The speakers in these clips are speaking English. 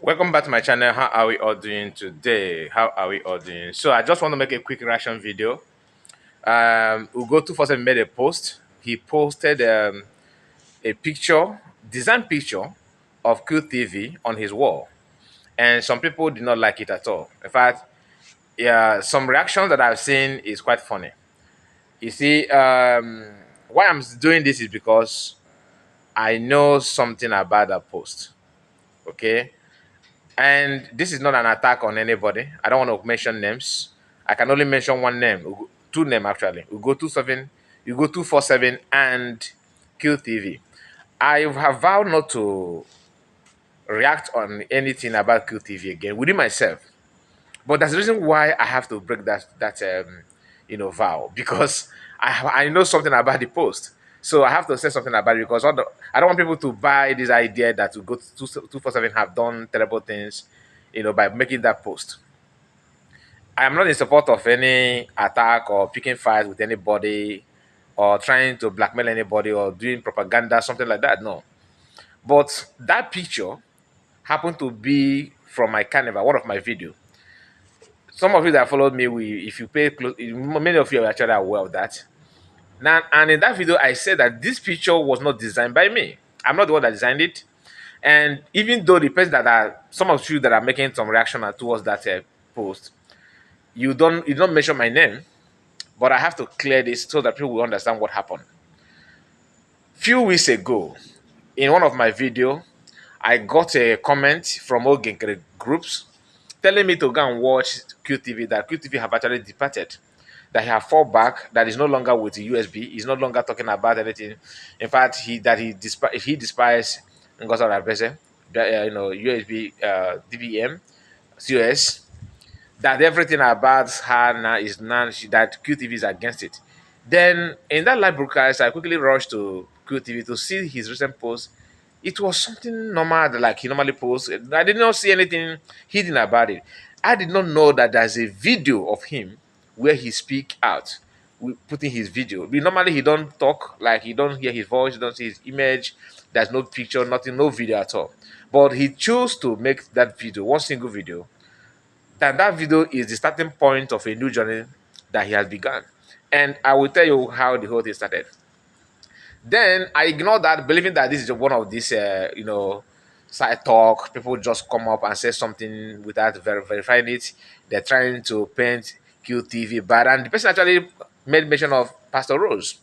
Welcome back to my channel. How are we all doing today? How are we all doing? So I just want to make a quick reaction video. Ugo247 made a post. He posted a picture, design picture of QTV on his wall, and some people did not like it at all. In fact, yeah, some reactions that I've seen is quite funny. You see, why I'm doing this is because I know something about that post. Okay, and this is not an attack on anybody. I don't want to mention names. I can only mention one name, two names actually. Ugo247, Ugo247, and QTV. I have vowed not to react on anything about QTV again within myself. But that's the reason why I have to break that vow, because I know something about the post. So I have to say something about it because I don't want people to buy this idea that to go to 247 have done terrible things, by making that post. I am not in support of any attack or picking fights with anybody or trying to blackmail anybody or doing propaganda, something like that. No. But that picture happened to be from my carnival, one of my videos. Some of you that followed me, if you pay close, many of you are actually aware of that. Now, and in that video, I said that this picture was not designed by me. I'm not the one that designed it. And even though the person that are some of you that are making some reaction towards that post, you don't mention my name, but I have to clear this so that people will understand what happened. Few weeks ago, in one of my video, I got a comment from Ogenkere groups telling me to go and watch QTV, that QTV have actually departed, that he have fall back, that is no longer with the USB, he's no longer talking about anything. In fact, he despised Ngozi Rabese, USB, DBM, COS, that everything about her now is that QTV is against it. Then in that live broadcast, I quickly rushed to QTV to see his recent post. It was something normal, like he normally posts. I did not see anything hidden about it. I did not know that there's a video of him where he speak out, putting his video. Normally he don't talk, like you don't hear his voice, you don't see his image. There's no picture, nothing, no video at all. But he chose to make that video, one single video, that video is the starting point of a new journey that he has begun. And I will tell you how the whole thing started. Then I ignored that, believing that this is one of these, side talk. People just come up and say something without verifying it. They're trying to paint QTV bad. And the person actually made mention of Pastor Rose.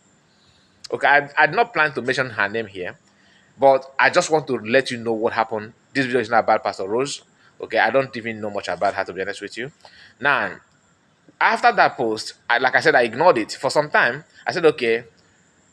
Okay, I did not plan to mention her name here, but I just want to let you know what happened. This video is not about Pastor Rose. Okay, I don't even know much about her, to be honest with you. Now, after that post, like I said, I ignored it for some time. I said, okay,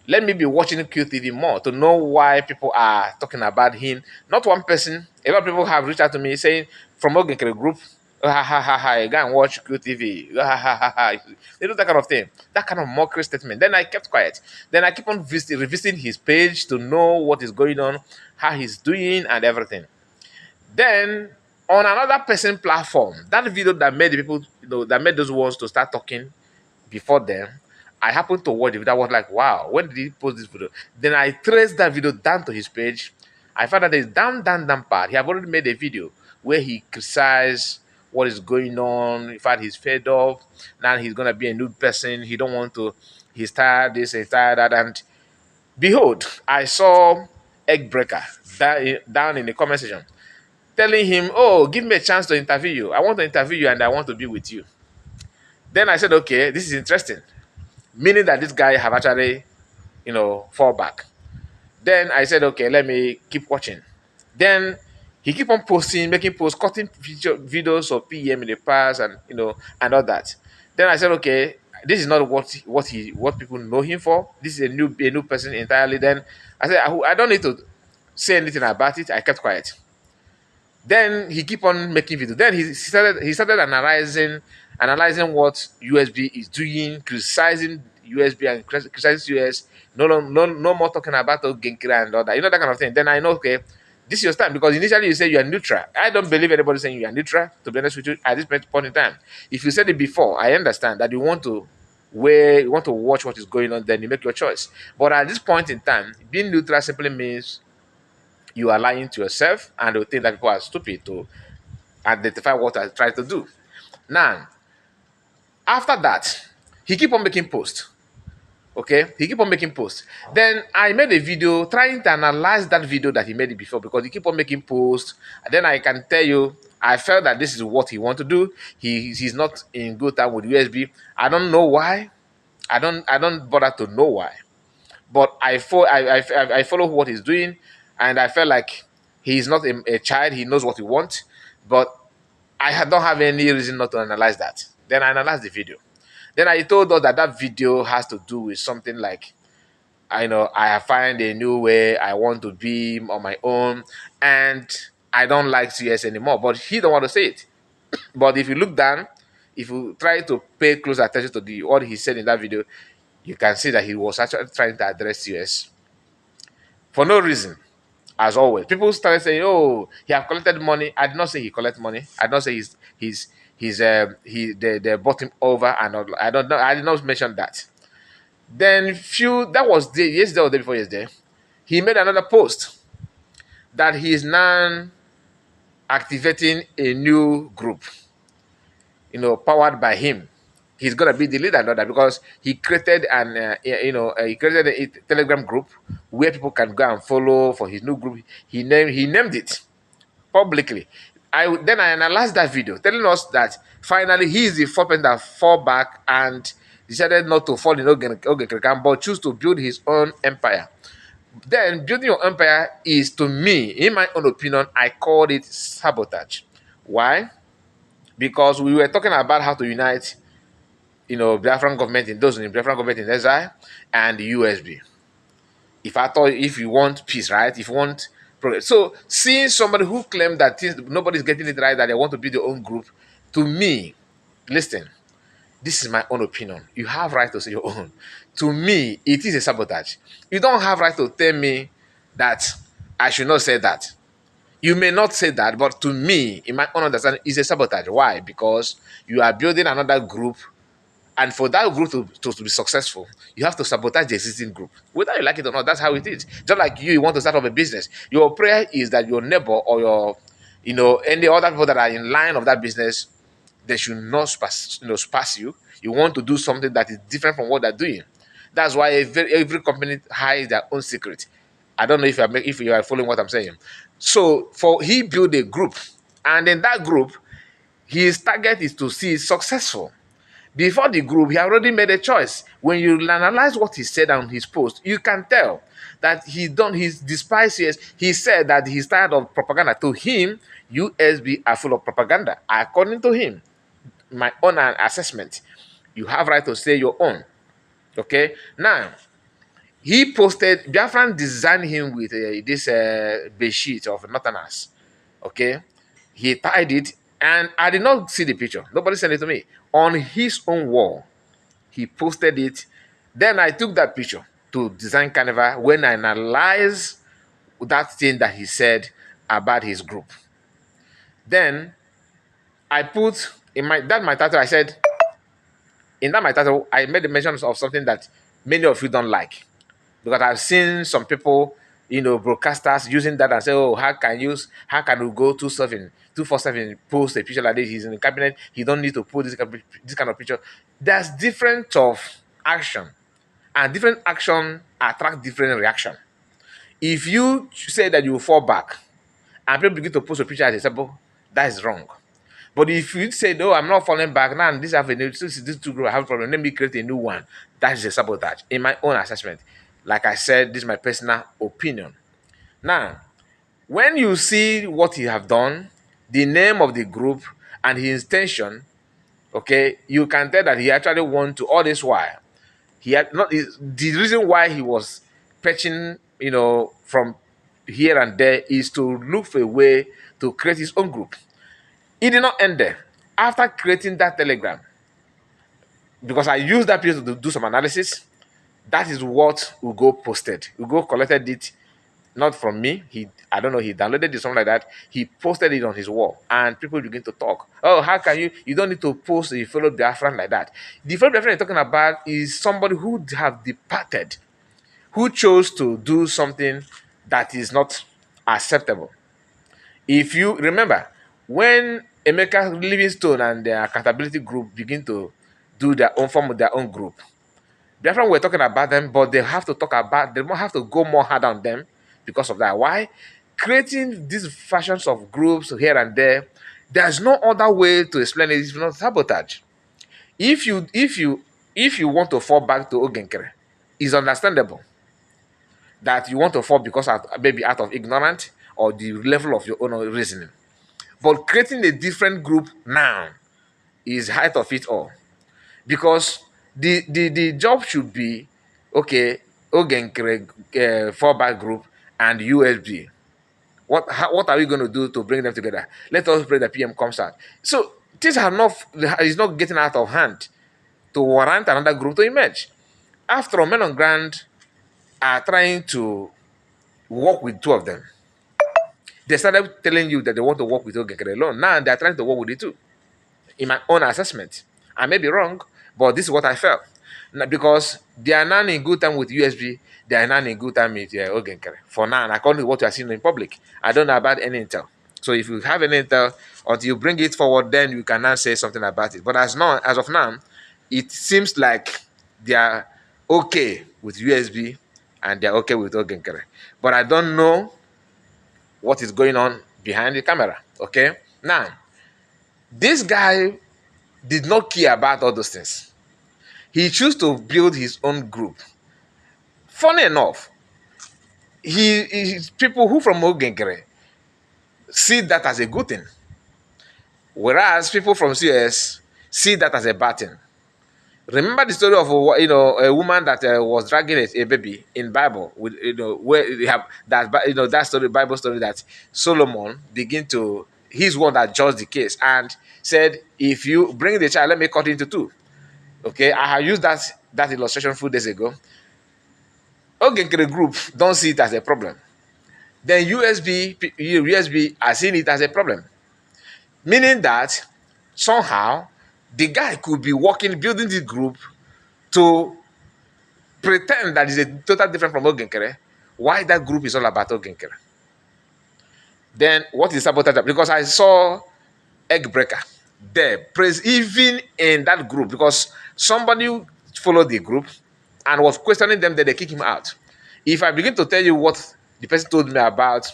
let me be watching QTV more to know why people are talking about him. Not one person. A lot of people have reached out to me saying from Ogenkere group, "Oh, ha ha ha ha, go and watch QTV. Oh, ha ha ha ha." They do that kind of thing. That kind of mockery statement. Then I kept quiet. Then I keep on revisiting his page to know what is going on, how he's doing, and everything. Then on another person platform, that video that made the people, that made those ones to start talking before them, I happened to watch the video. I was like, wow, when did he post this video? Then I traced that video down to his page. I found that there's down part. He have already made a video where he criticized what is going on. In fact, he's fed up. Now he's gonna be a new person. He don't want to. He's tired this, he's tired that. And behold, I saw Eggbreaker down in the comment section telling him, "Oh, give me a chance to interview you. I want to interview you and I want to be with you." Then I said, okay, this is interesting. Meaning that this guy have actually, fall back. Then I said, okay, let me keep watching. Then he keep on posting, making posts, cutting videos of PM in the past, and and all that. Then I said, okay, this is not what people know him for. This is a new person entirely. Then I said, I don't need to say anything about it. I kept quiet. Then he keep on making videos. Then he started analyzing what USB is doing, criticizing USB and criticizing US. No more talking about Genkira and all that. That kind of thing. Then I know, okay, this is your time, because initially you say you are neutral. I don't believe anybody saying you are neutral, to be honest with you, at this point in time. If you said it before, I understand that you want to watch what is going on, then you make your choice. But at this point in time, being neutral simply means You are lying to yourself, and they will think that people are stupid to identify what I try to do. Now, after that, he keep on making posts. Okay, he keep on making posts. Then I made a video trying to analyze that video that he made it before, because he keep on making posts. And then I can tell you, I felt that this is what he want to do. He's not in good time with USB. I don't know why. I don't bother to know why. But I follow what he's doing, and I felt like he's not a child. He knows what he wants. But don't have any reason not to analyze that. Then I analyzed the video. Then I told us that that video has to do with something like, I know I have find a new way. I want to be on my own, and I don't like CS anymore. But he don't want to say it. But if you look down, if you try to pay close attention to the what he said in that video, you can see that he was actually trying to address CS for no reason. As always, people started saying, "Oh, he have collected money." I did not say he collect money. I did not say they bought him over and all. I don't know. I did not mention that. Then that was yesterday or the day before yesterday. He made another post that he is now activating a new group, powered by him. He's gonna be the leader and all that, because he created he created a Telegram group where people can go and follow for his new group. He named it publicly. I analyzed that video, telling us that finally he is the first person that fall back and decided not to fall in Ogenkrekan, but choose to build his own empire. Then building your empire is, to me, in my own opinion, I called it sabotage. Why? Because we were talking about how to unite, Biafran government in those in Biafran government in exile and the USB. If you want peace, right? If you want progress. So seeing somebody who claimed that nobody's getting it right, that they want to build their own group, to me, listen, this is my own opinion. You have right to say your own. To me, it is a sabotage. You don't have right to tell me that I should not say that. You may not say that, but to me, in my own understanding, it's a sabotage. Why? Because you are building another group, and for that group to be successful, you have to sabotage the existing group. Whether you like it or not, that's how it is. Just like you want to start up a business. Your prayer is that your neighbor or any other people that are in line of that business, they should not pass you. You want to do something that is different from what they're doing. That's why every company hides their own secret. I don't know if you are following what I'm saying. So he built a group, and in that group, his target is to see it successful. Before the group, he already made a choice. When you analyze what he said on his post, you can tell that he's despised CS. He said that he's tired of propaganda. To him, USB are full of propaganda. According to him, my own assessment, you have right to say your own. Okay? Now, he posted, Biafran designed him with this bed sheet of Northerners. Okay? He tied it, and I did not see the picture. Nobody sent it to me. On his own wall, he posted it. Then I took that picture to Design Carnival when I analyzed that thing that he said about his group. Then I put in my title, I said, in that my title, I made the mention of something that many of you don't like. Because I've seen some people, broadcasters using that and say, "Oh, how can we go 247 post a picture like this? He's in the cabinet. He don't need to put this kind of picture." There's different of action, and different action attract different reaction. If you say that you will fall back, and people begin to post a picture as a sample, that is wrong. But if you say, "No, I'm not falling back now, this avenue, this two group, I have a problem, let me create a new one," that is a sabotage, in my own assessment. Like I said, this is my personal opinion. Now, when you see what he have done, the name of the group and his intention, okay, you can tell that he actually want to, all this while, he had not the reason why he was patching, from here and there, is to look for a way to create his own group. It did not end there. After creating that Telegram, because I used that period to do some analysis, that is what Ugo posted. Ugo collected it, not from me. I don't know, he downloaded it, something like that. He posted it on his wall, and people begin to talk. "Oh, how can you don't need to post a fellow Biafran like that." The fellow Biafran you're talking about is somebody who have departed, who chose to do something that is not acceptable. If you remember, when Emeka Livingstone and the accountability group begin to do their own form of their own group, Biafran were talking about them, but they have to talk about, they have to go more hard on them because of that. Why? Creating these fashions of groups here and there, there's no other way to explain it if not sabotage. If you want to fall back to Ogenkere, it's understandable that you want to fall because of, maybe out of ignorance or the level of your own reasoning. But creating a different group now is height of it all. Because the job should be, okay, Ogenkere fallback group and USB. What are we going to do to bring them together? Let us pray the PM comes out. So things are not is not getting out of hand to warrant another group to emerge. After all, men on ground are trying to work with two of them. They started telling you that they want to work with Ogenkere alone. Now they're trying to work with the two. In my own assessment, I may be wrong, but this is what I felt. Because they are now in good time with USB, they are now in good time with Ogenkere. For now, and according to what you are seeing in public, I don't know about any intel. So if you have any intel, until you bring it forward, then you can now say something about it. But as of now, it seems like they are okay with USB and they're okay with Ogenkere. But I don't know what is going on behind the camera. Okay? Now, this guy did not care about all those things. He chose to build his own group. Funny enough, people who from Ogenkere see that as a good thing, whereas people from CS see that as a bad thing. Remember the story of a woman that was dragging a baby in Bible with where you have that that story, Bible story, that Solomon begin to, he's one that judged the case and said, if you bring the child, let me cut it into two. Okay, I have used that illustration a few days ago. Ogenkere group don't see it as a problem. Then USB are seeing it as a problem. Meaning that somehow the guy could be working, building the group to pretend that is a total different from Ogenkere. Why that group is all about Ogenkere. Then what is sabotage? Because I saw egg breaker there, praise even in that group, because somebody followed the group and was questioning them, that they kick him out. If I begin to tell you what the person told me about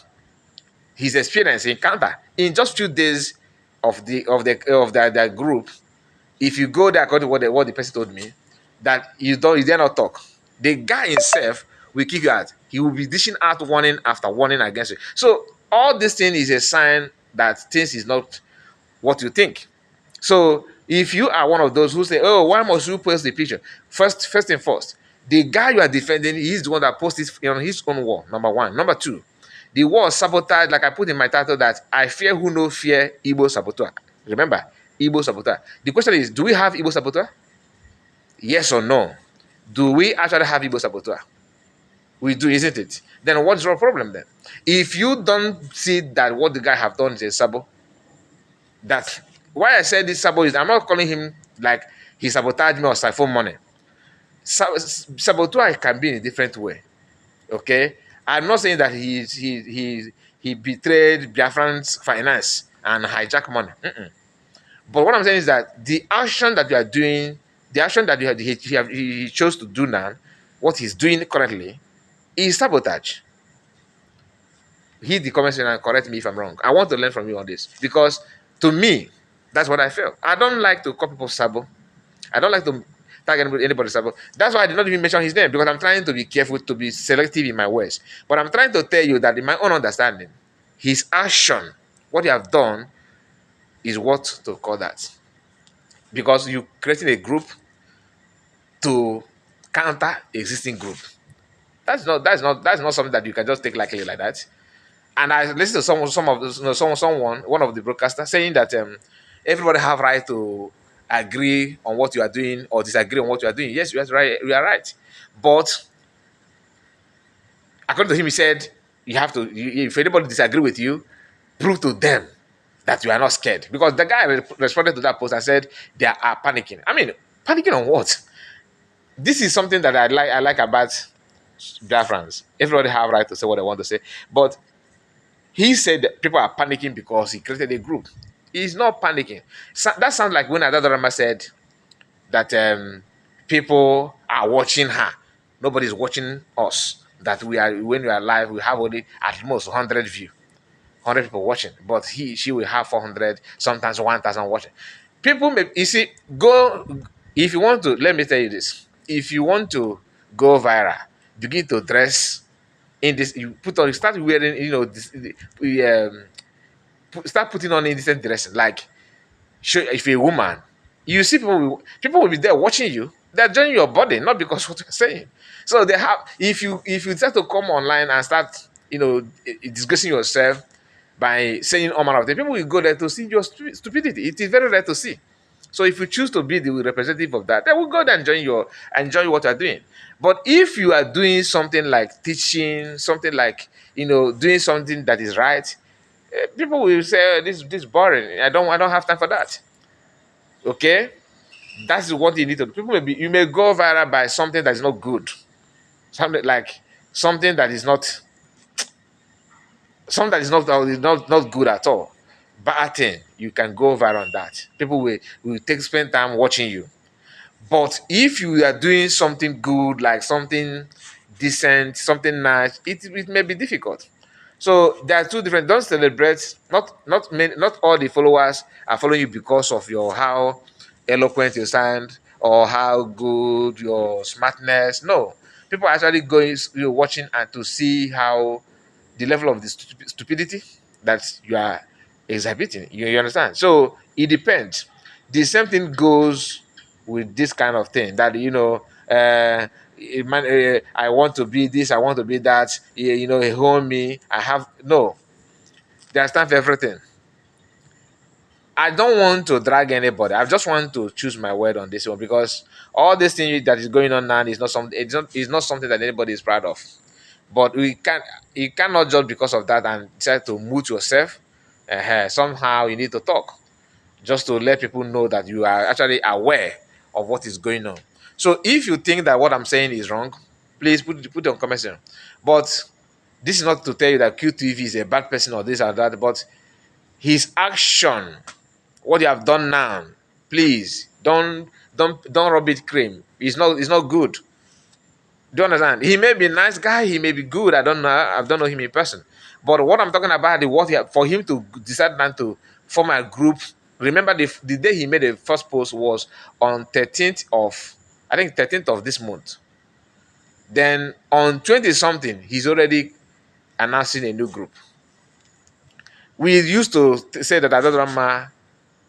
his experience encounter in just few days of the group, if you go there according to what the person told me, that you dare not talk, the guy himself will kick you out. He will be dishing out warning after warning against you. So all this thing is a sign that things is not what you think. So if you are one of those who say, "Oh, why must you post the picture?" First and first, the guy you are defending is the one that posted on his own wall. Number one. Number two, the wall sabotage. Like I put in my title, that I fear who no fear Igbo saboteur. Remember, Igbo saboteur. The question is, do we have Igbo saboteur? Yes or no? Do we actually have Igbo saboteur? We do, isn't it? Then what's your problem then? If you don't see that what the guy have done is a sabo, that why I said this sabo is, I'm not calling him like he sabotaged me or siphon money. Saboteur can be in a different way. Okay, I'm not saying that he betrayed Biafran's finance and hijack money. But what I'm saying is that the action that you are doing, the action that he chose to do now, what he's doing currently, is sabotage. Hit the comment section and correct me if I'm wrong. I want to learn from you on this, because to me, that's what I feel. I don't like to call people sabo. I don't like to tag anybody sabo. That's why I did not even mention his name, because I'm trying to be careful, to be selective in my words. But I'm trying to tell you that in my own understanding, his action, what he have done, is what to call that. Because you creating a group to counter existing group. That's not something that you can just take lightly like that. And I listened to someone, one of the broadcasters, saying that everybody have right to agree on what you are doing or disagree on what you are doing. Yes, you are right. You are right. But according to him, he said you have to. If anybody disagree with you, prove to them that you are not scared. Because the guy responded to that post and said they are panicking. I mean, panicking on what? This is something that I like about Biafrans. Everybody have right to say what they want to say, but He said that people are panicking because he created a group. He's not panicking. So, that sounds like when Adadorama said that people are watching her. Nobody's watching us. That we are when we are live, we have only at most 100 view, 100 people watching. But she will have 400, sometimes 1,000 watching. People may you see go if you want to. Let me tell you this: if you want to go viral, begin to dress in this. You put on, you start wearing, this, start putting on indecent dressing. Like, show if you're a woman, you see people will be there watching you. They're judging your body, not because what you're saying. So they have if you start to come online and start, disgracing yourself by saying all manner of things, people will go there to see your stupidity. It is very rare to see. So if you choose to be the representative of that, they will go there and enjoy what you're doing. But if you are doing something like teaching, something like, doing something that is right, people will say, this is boring. I don't have time for that. Okay, that's what you need to do. People you may go viral by something that is not good, something like something that is not something that is not good at all. Bad thing, you can go viral on that. People will take spend time watching you. But if you are doing something good, like something decent, something nice, it may be difficult. So there are two different. Don't celebrate. Not all the followers are following you because of your how eloquent you sound or how good your smartness. No, people are actually going, watching and to see how the level of the stupidity that you are exhibiting. You understand? So it depends. The same thing goes with this kind of thing that, I want to be this, I want to be that, home me, I have no, there's time for everything. I don't want to drag anybody. I just want to choose my word on this one because all this thing that is going on now is not something. It's not something that anybody is proud of. But you cannot just because of that and decide to mute yourself. Somehow you need to talk just to let people know that you are actually aware of what is going on. So if you think that what I'm saying is wrong, please put it on comment section. But this is not to tell you that QTV is a bad person or this or that, but his action, what you have done now, please don't rub it cream. It's not good. Do you understand? He may be a nice guy, he may be good. I don't know him in person. But what I'm talking about is for him to decide not to form a group. Remember the day he made the first post was on 13th of, I think 13th of this month. Then on 20 something, he's already announcing a new group. We used to say that Adadorama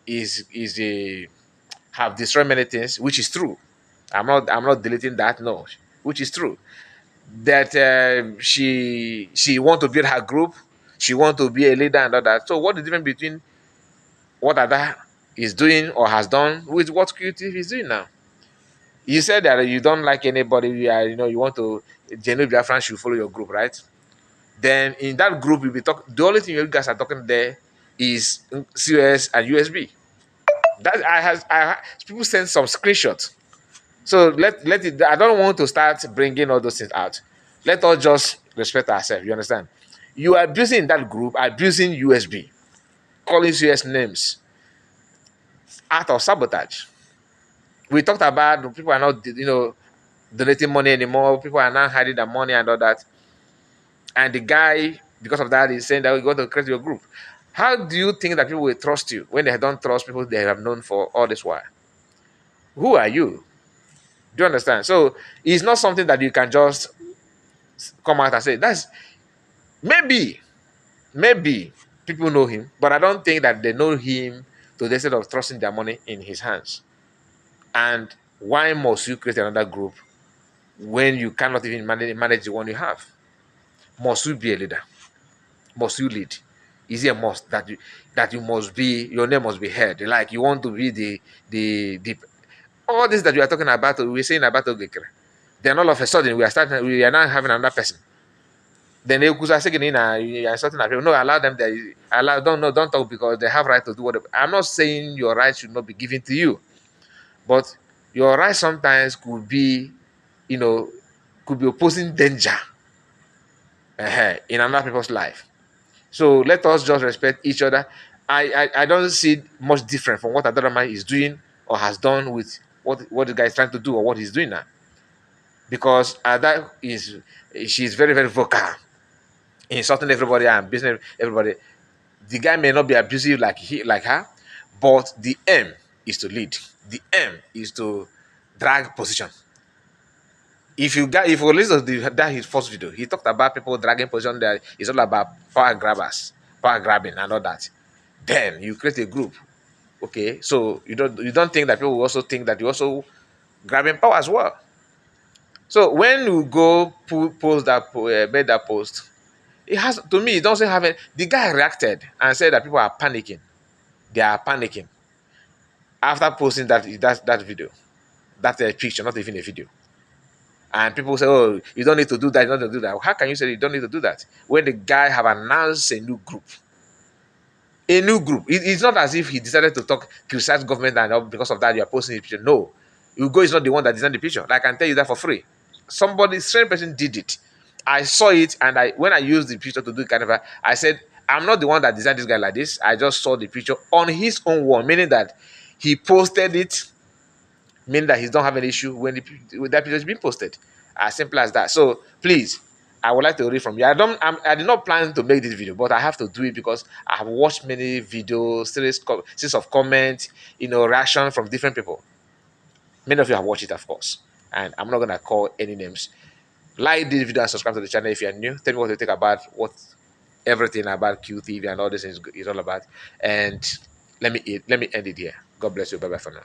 is a have destroyed many things, which is true. I'm not deleting that, no, which is true. That she want to build her group, she want to be a leader and all that. So what is the difference between what Ada is doing or has done with what QTV is doing now? You said that you don't like anybody, you want to genuine Biafran should follow your group, right? Then in that group you'll be talking, the only thing you guys are talking there is COS and USB. That people send some screenshots. So let it. I don't want to start bringing all those things out. Let us just respect ourselves. You understand? You are abusing that group, abusing USB, calling US names, act of sabotage. We talked about people are not, donating money anymore. People are now hiding their money and all that. And the guy, because of that, is saying that we're going to create your group. How do you think that people will trust you when they don't trust people they have known for all this while? Who are you? Do you understand? So it's not something that you can just come out and say that's maybe people know him, but I don't think that they know him to the extent of trusting their money in his hands. And why must you create another group when you cannot even manage the one you have? Must you be a leader? Must you lead? Is it a must that you must be, your name must be heard? Like you want to be the all this that you are talking about, we're saying about Ogekere. Then all of a sudden we are now having another person. Then they could say, you are certain people. No, allow them. Don't talk because they have right to do whatever. I'm not saying your right should not be given to you, but your right sometimes you know, could be opposing danger in another people's life. So let us just respect each other. I don't see much different from what another man is doing or has done with what the guy is trying to do or what he's doing now. Because that is she's very, very vocal, insulting everybody and business everybody. The guy may not be abusive like her, but the aim is to lead. The aim is to drag position. If you listen to that his first video, he talked about people dragging position. That it's all about power grabbers, power grabbing, and all that. Then you create a group. Okay, so you don't think that people will also think that you also grabbing power as well. So when you go post that made that post, it has to me it doesn't have it. The guy reacted and said that people are panicking. They are panicking after posting that video, that picture, not even a video. And people say, "Oh, you don't need to do that. You don't need to do that." How can you say you don't need to do that when the guy have announced a new group? A new group. It's not as if he decided to criticize government and because of that you are posting the picture. No, Ugo is not the one that designed the picture. Like, I can tell you that for free. Somebody, strange person did it. I saw it, and when I used the picture to do carnival, I said, I'm not the one that designed this guy like this. I just saw the picture on his own wall, meaning that he posted it, meaning that he don't have an issue when that picture is being posted. As simple as that. So please, I would like to read from you. I did not plan to make this video, but I have to do it because I have watched many videos, series of comments, reaction from different people. Many of you have watched it, of course, and I'm not gonna call any names. Like this video and subscribe to the channel if you're new. Tell me what you think about what everything about QTV and all this is all about. And let me end it here. God bless you. Bye bye for now.